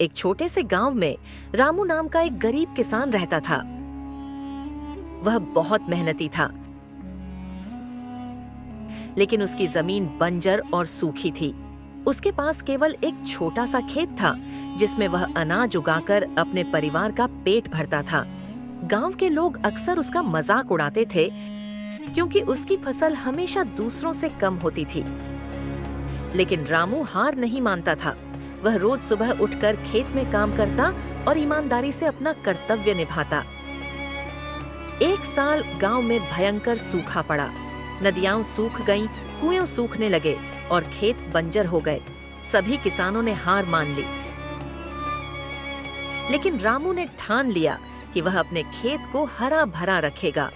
एक छोटे से गांव में रामू नाम का एक गरीब किसान रहता था। वह बहुत मेहनती था, लेकिन उसकी जमीन बंजर और सूखी थी। उसके पास केवल एक छोटा सा खेत था, जिसमें वह अनाज उगाकर अपने परिवार का पेट भरता था। गांव के लोग अक्सर उसका मजाक उड़ाते थे, क्योंकि उसकी फसल हमेशा दूसरों से कम होती थी। लेकिन रामू हार नहीं मानता था। वह रोज सुबह उठकर खेत में काम करता और ईमानदारी से अपना कर्तव्य निभाता। एक साल गांव में भयंकर सूखा पड़ा। नदियां सूख गईं, कुएं सूखने लगे और खेत बंजर हो गए। सभी किसानों ने हार मान ली, लेकिन रामू ने ठान लिया कि वह अपने खेत को हरा भरा रखेगा।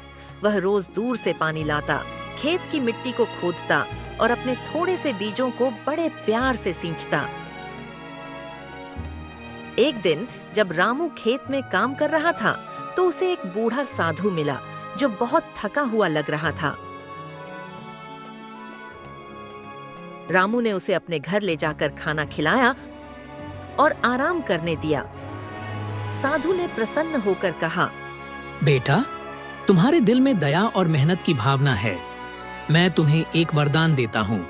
वह रोज दूर से पानी लाता, खेत की मिट्टी को खोदता और अपने थोड़े से बीजों को बड़े प्यार से सींचता। एक दिन जब रामू खेत में काम कर रहा था, तो उसे एक बूढ़ा साधु मिला जो बहुत थका हुआ लग रहा था। रामू ने उसे अपने घर ले जाकर खाना खिलाया और आराम करने दिया। साधु ने प्रसन्न होकर कहा, बेटा, तुम्हारे दिल में दया और मेहनत की भावना है। मैं तुम्हें एक वरदान देता हूँ।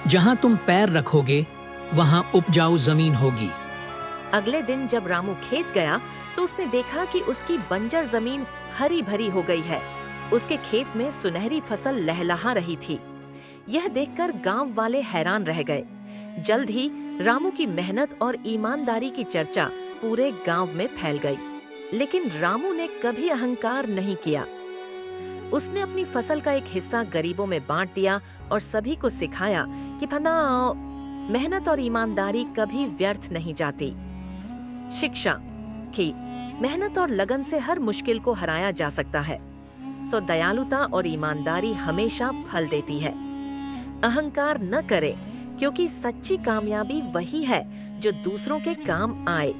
जहाँ तुम पैर रखोगे, वहाँ उपजाऊ जमीन होगी। अगले दिन जब रामू खेत गया, तो उसने देखा कि उसकी बंजर जमीन हरी भरी हो गई है। उसके खेत में सुनहरी फसल लहलहा रही थी। यह देखकर गांव वाले हैरान रह गए। जल्द ही रामू की मेहनत और ईमानदारी की चर्चा पूरे गांव में फैल गई। लेकिन रामू ने कभी अहंकार नहीं किया। उसने अपनी फसल का एक हिस्सा गरीबों में बांट दिया और सभी को सिखाया कि मेहनत और ईमानदारी कभी व्यर्थ नहीं जाती। शिक्षा कि मेहनत और लगन से हर मुश्किल को हराया जा सकता है। सो दयालुता और ईमानदारी हमेशा फल देती है। अहंकार न करें, क्योंकि सच्ची कामयाबी वही है जो दूसरों के काम आए।